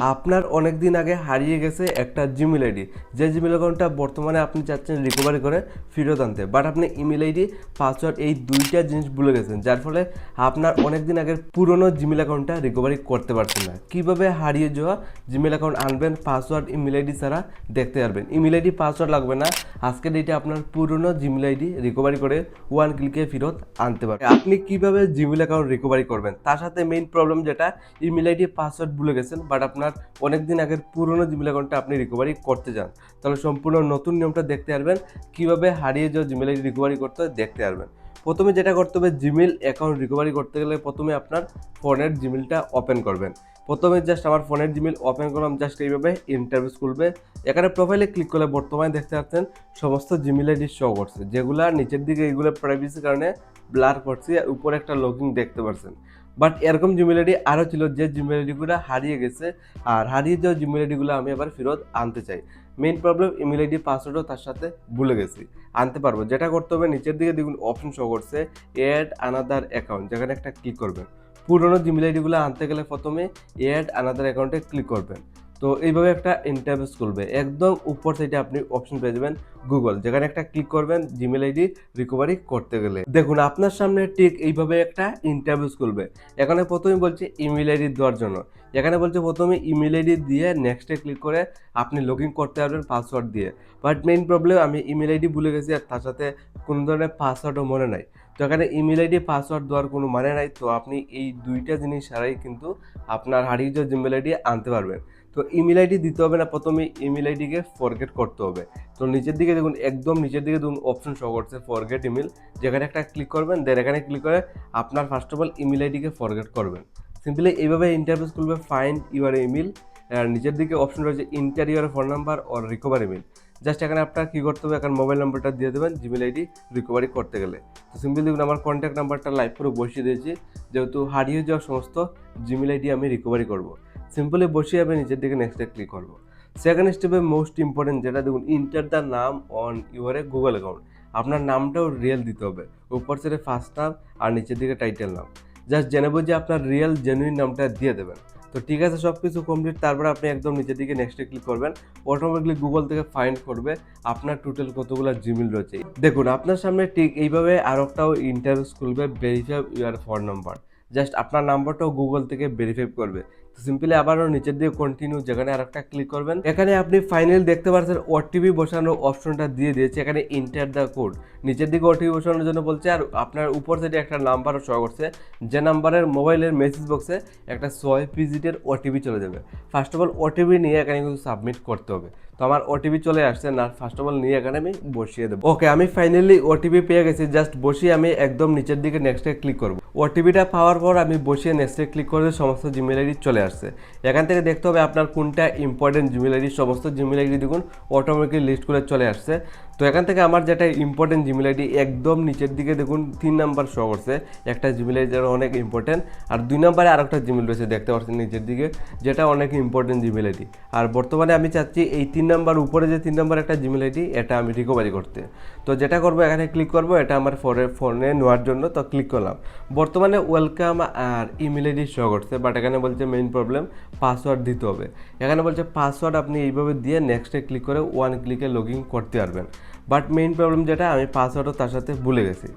আপনার অনেক দিন আগে হারিয়ে গেছে একটা জিমেল আইডি, যে জিমেল অ্যাকাউন্টটা বর্তমানে আপনি চাচ্ছেন রিকভারি করে ফেরত আনতে, বাট আপনি ইমেল আইডি পাসওয়ার্ড এই দুইটা জিনিস ভুলে গেছেন, যার ফলে আপনার অনেক দিন আগের পুরনো জিমেল অ্যাকাউন্টটা রিকভারি করতে পারছেন না। কীভাবে হারিয়ে যাওয়া জিমেল অ্যাকাউন্ট আনবেন পাসওয়ার্ড ইমেল আইডি ছাড়া দেখতে পারবেন। ইমেল আইডি পাসওয়ার্ড লাগবে না, আজকের ডেটে আপনার পুরনো জিমেল আইডি রিকভারি করে ওয়ান ক্লিকে ফেরত আনতে পারবেন। আপনি কীভাবে জিমেল অ্যাকাউন্ট রিকভারি করবেন, তার সাথে মেইন প্রবলেম যেটা ইমেল আইডি পাসওয়ার্ড ভুলে গেছেন, বাট আপনার অনেক দিন আগের পুরনো জিমেল অ্যাকাউন্টটা আপনি রিকভারি করতে চান, তাহলে সম্পূর্ণ নতুন নিয়মটা দেখতে পারবেন। কীভাবে হারিয়ে যাওয়া জিমেল আইডি রিকভারি করতে হয় দেখতে পারবেন। প্রথমে যেটা করতে হবে, জিমেল অ্যাকাউন্ট রিকভারি করতে গেলে প্রথমে আপনার ফোনের জিমেলটা ওপেন করবেন। প্রথমে জাস্ট আমার ফোনের জিমেল ওপেন করলাম, জাস্ট এইভাবে ইন্টারফেস খুলবে। এখানে প্রোফাইলে ক্লিক করলে বর্তমানে দেখতে পাচ্ছেন সমস্ত জিমেল আইডি শো করছে, যেগুলো নিচের দিকে এইগুলো প্রাইভেসির কারণে ব্লার করছে, উপরে একটা লগইন দেখতে পাচ্ছেন। বাট এরকম জিমেল আইডি আরও ছিল, যে জিমেল আইডিগুলো হারিয়ে গেছে, আর হারিয়ে যাওয়া জিমেল আইডিগুলো আমি আবার ফেরত আনতে চাই। মেইন প্রবলেম ইমেল আইডি পাসওয়ার্ডও তার সাথে ভুলে গেছি, আনতে পারবো। যেটা করতে হবে, নিচের দিকে দেখুন অপশন শো করছে অ্যাড আনাদার অ্যাকাউন্ট, যেখানে একটা ক্লিক করবেন। পুরোনো জিমেল আইডিগুলো আনতে গেলে প্রথমে অ্যাড আনাদার অ্যাকাউন্টে ক্লিক করবেন। তো এইভাবে একটা ইন্টারফেস খুলবে, একদম উপর সাইডে আপনি অপশন পেয়ে যাবেন গুগল, যেখানে একটা ক্লিক করবেন জিমেল আইডি রিকভারি করতে গেলে। দেখুন আপনার সামনে ঠিক এইভাবে একটা ইন্টারফেস খুলবে। এখানে প্রথমে বলছে ইমেল আইডি দেওয়ার জন্য, এখানে বলছে প্রথমে ইমেল আইডি দিয়ে নেক্সটে ক্লিক করে আপনি লগ ইন করতে পারবেন পাসওয়ার্ড দিয়ে। বাট মেইন প্রবলেম আমি ইমেল আইডি ভুলে গেছি, আর তার সাথে কোনো ধরনের পাসওয়ার্ডও মনে নাই। তো এখানে ইমেল আইডি পাসওয়ার্ড দেওয়ার কোনো মানে নাই। তো আপনি এই দুইটা জিনিস ছাড়াই কিন্তু আপনার হারিয়ে যাওয়া জিমেল আইডি আনতে পারবেন। তো ইমেল আইডি দিতে হবে না, প্রথমে ইমেল আইডিকে ফরগেট করতে হবে। তো নিচের দিকে দেখুন, একদম নিচের দিকে দেখুন অপশন শো করছে ফরগেট ইমেল, যেখানে একটা ক্লিক করবেন। দেন এখানে ক্লিক করে আপনার ফার্স্ট অফ অল ইমেল আইডিকে ফরগেট করবেন। সিম্পলি এইভাবে ইন্টারফেস খুলবে, ফাইন্ড ইউর ইমেল, আর নিচের দিকে অপশন রয়েছে enter your phone number or recover email. Just এখানে আপনার কী করতে হবে, এখন মোবাইল নাম্বারটা দিয়ে দেবেন জিমেল আইডি রিকভারি করতে গেলে। তো সিম্পলি দেখুন আমার কন্ট্যাক্ট নাম্বারটা লাইভ করে বসিয়ে দিয়েছি, যেহেতু হারিয়ে যাওয়া সমস্ত জিমেল আইডি আমি রিকভারি করব। সিম্পলি বসিয়ে আমি নিচের দিকে নেক্সটে ক্লিক করবো। সেকেন্ড স্টেপে মোস্ট ইম্পর্টেন্ট যেটা দেখুন, ইন্টার দ্য নাম on your A Google account. আপনার নামটাও রিয়েল দিতে হবে, উপর সাইডে ফার্স্ট নাম আর নিচের দিকে টাইটেল নাম। জাস্ট জেনে বুঝে আপনার রিয়েল জেনুইন নামটা দিয়ে দেবেন। তো ঠিক আছে, সব কিছু কমপ্লিট। তারপরে আপনি একদম নিচের দিকে নেক্সটে ক্লিক করবেন, অটোমেটিকলি গুগল থেকে ফাইন্ড করবে আপনার টোটাল কতগুলো জিমেল রয়েছে। দেখুন আপনার সামনে ঠিক এইভাবে আর একটাও ইন্টারভিউ খুলবে, verify your phone number. Just আপনার নাম্বারটাও গুগল থেকে ভেরিফাই করবে। সিম্পলি আবারও নিচের দিকে কন্টিনিউ, যেখানে আর একটা ক্লিক করবেন। এখানে আপনি ফাইনালি দেখতে পাচ্ছেন ওটিপি বসানোর অপশনটা দিয়ে দিয়েছে, এখানে ইন্টার দ্য কোড। নিচের দিকে ওটিপি বসানোর জন্য বলছে, আর আপনার উপর সাইডে একটা নাম্বারও শো করছে, যে নাম্বারের মোবাইলের মেসেজ বক্সে একটা 6 ডিজিটের ওটিপি চলে যাবে। ফার্স্ট অফ অল ওটিপি নিয়ে এখানে কিন্তু সাবমিট করতে হবে। তো আমার ওটিপি চলে আসছে না, ফার্স্ট অফ অল নিয়ে এখানে আমি বসিয়ে দেবো। ওকে, আমি ফাইনালি ওটিপি পেয়ে গেছি। জাস্ট বসিয়ে আমি একদম নিচের দিকে নেক্সটে ক্লিক করবো। ওটিপিটা পাওয়ার পর আমি বসিয়ে নেক্সটে ক্লিক করে সমস্ত জিমেল আইডি চলে আসছে। এখান থেকে দেখতে হবে আপনার কোনটা ইম্পর্টেন্ট জিমেল আইডি। সমস্ত জিমেল আইডি দেখুন অটোমেটিক লিস্ট করে চলে আসছে। তো এখান থেকে আমার যেটা ইম্পর্টেন্ট জিমেল আইডি, একদম নিচের দিকে দেখুন 3 নাম্বার শো করছে, একটা জিমেল আইডি যেটা অনেক ইম্পর্টেন্ট, আর 2 নাম্বারে আর একটা জিমেল রয়েছে দেখতে পাচ্ছেন নিচের দিকে, যেটা অনেক ইম্পর্টেন্ট জিমেল আইডি। আর বর্তমানে আমি চাচ্ছি এই 3 নাম্বার উপরে যে 3 নাম্বার একটা জিমেল আইডি, এটা আমি রিকভারি করতে। তো যেটা করবো, এখানে ক্লিক করবো, এটা আমার ফোনে নেওয়ার জন্য। তো ক্লিক করলাম, বর্তমানে ওয়েলকাম আর ইমেল আইডি শো করছে, বাট এখানে বলছে মেইন প্রবলেম পাসওয়ার্ড দিতে হবে। এখানে বলছে পাসওয়ার্ড আপনি এইভাবে দিয়ে নেক্সটে ক্লিক করে ওয়ান ক্লিকে লগ ইন করতে পারবেন। বাট মেইন প্রবলেম যেটা, আমি পাসওয়ার্ডও তার সাথে ভুলে গেছি।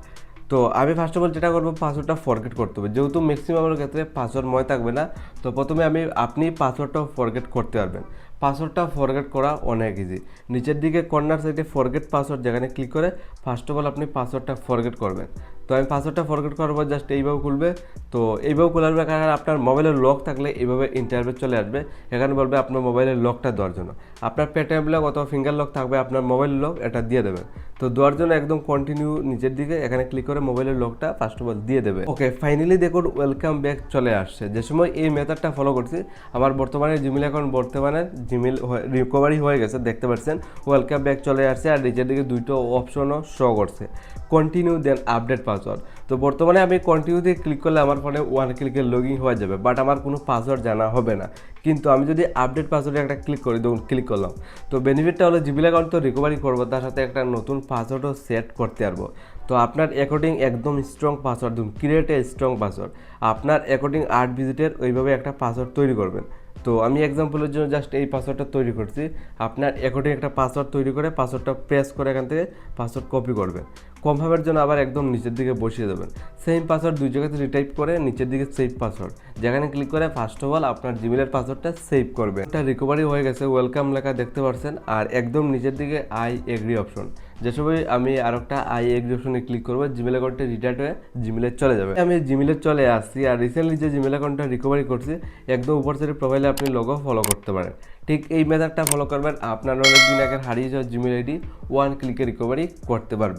তো আমি ফার্স্ট অফ অল যেটা করবো, পাসওয়ার্ডটা ফরগেট করতে হবে। যেহেতু ম্যাক্সিমামের ক্ষেত্রে পাসওয়ার্ড মনে থাকবে না, তো প্রথমে আপনি পাসওয়ার্ডটাও ফরগেট করতে পারবেন। পাসওয়ার্ডটা ফরগেট করা অনেক ইজি। নিচের দিকে কর্নার সাইডে ফরগেট পাসওয়ার্ড, যেখানে ক্লিক করে ফার্স্ট অফ অল আপনি পাসওয়ার্ডটা ফরগেট করবেন। তো আমি পাসওয়ার্ডটা ফরগেট করার পর জাস্ট এইভাবে খুলবে। তো এইভাবে খোলার কারণে আপনার মোবাইলের লক থাকলে এইভাবে ইন্টারভিউ চলে আসবে। এখানে বলবে আপনার মোবাইলের লকটা দেওয়ার জন্য। আপনার পেটিএম লক অথবা ফিঙ্গার লক থাকবে, আপনার মোবাইলের লক এটা দিয়ে দেবেন। তো দেওয়ার জন্য একদম কন্টিনিউ নিচের দিকে এখানে ক্লিক করে মোবাইলের লকটা ফার্স্ট অফ অল দিয়ে দেবে। ওকে, ফাইনালি দেখুন ওয়েলকাম ব্যাক চলে আসছে। যে সময় এই মেথডটা ফলো করছি, আমার বর্তমানে জিমেল অ্যাকাউন্ট বর্তমানে জিমেল রিকভারি হয়ে গেছে, দেখতে পাচ্ছেন ওয়েলকাম ব্যাক চলে আসছে। আর নিচের দিকে দুইটো অপশনও শো করছে, কন্টিনিউ দেন আপডেট পাসওয়ার্ড। তো বর্তমানে আমি কন্টিনিউতে ক্লিক করলে আমার ফোনে ওয়ান ক্লিকে লগ ইন হয়ে যাবে, বাট আমার কোনো পাসওয়ার্ড জানা হবে না। কিন্তু আমি যদি আপডেট পাসওয়ার্ডে একটা ক্লিক করি, দেখুন ক্লিক করলাম, তো বেনিফিটটা হলো জিমেল অ্যাকাউন্ট তো রিকভারি করবো, তার সাথে একটা নতুন পাসওয়ার্ডও সেট করতে পারবো। তো আপনার অ্যাকর্ডিং একদম স্ট্রং পাসওয়ার্ড, দেখুন ক্রিয়েট এ স্ট্রং পাসওয়ার্ড। আপনার অ্যাকর্ডিং 8 ডিজিটের ওইভাবে একটা পাসওয়ার্ড তৈরি করবেন। তো আমি এক্সাম্পলের জন্য জাস্ট এই পাসওয়ার্ডটা তৈরি করছি। আপনার অ্যাকর্ডিং একটা পাসওয়ার্ড তৈরি করে পাসওয়ার্ডটা প্রেস করে এখান থেকে পাসওয়ার্ড কপি করবেন। কনফার্মের জন্য আবার একদম নিচের দিকে বসিয়ে দেবেন। সেম পাসওয়ার্ড দুই জায়গাতে রিটাইপ করে নিচের দিকে সেভ পাসওয়ার্ড, যেখানে ক্লিক করে ফার্স্ট অফ অল আপনার জিমেলের পাসওয়ার্ডটা সেভ করবেন। এটা রিকভারি হয়ে গেছে, ওয়েলকাম লেখা দেখতে পাচ্ছেন। আর একদম নিচের দিকে আই এগ্রি অপশন, যে সময় আমি আর একটা আই এগ্রি অপশনে ক্লিক করবো, জিমেল অ্যাকাউন্টটা রিটার্ন হয়ে জিমেলে চলে যাবে। আমি জিমেলে চলে আসছি। আর রিসেন্টলি যে জিমেল অ্যাকাউন্টটা রিকভারি করছি, একদম উপর সাইডে প্রোফাইলে আপনি লোগো ফলো করতে পারেন। ঠিক এই মেথডটা ফলো করবেন, আপনার অনেক দিন আগে হারিয়ে যাওয়া জিমেল আইডি ওয়ান ক্লিকে রিকভারি করতে পারবেন।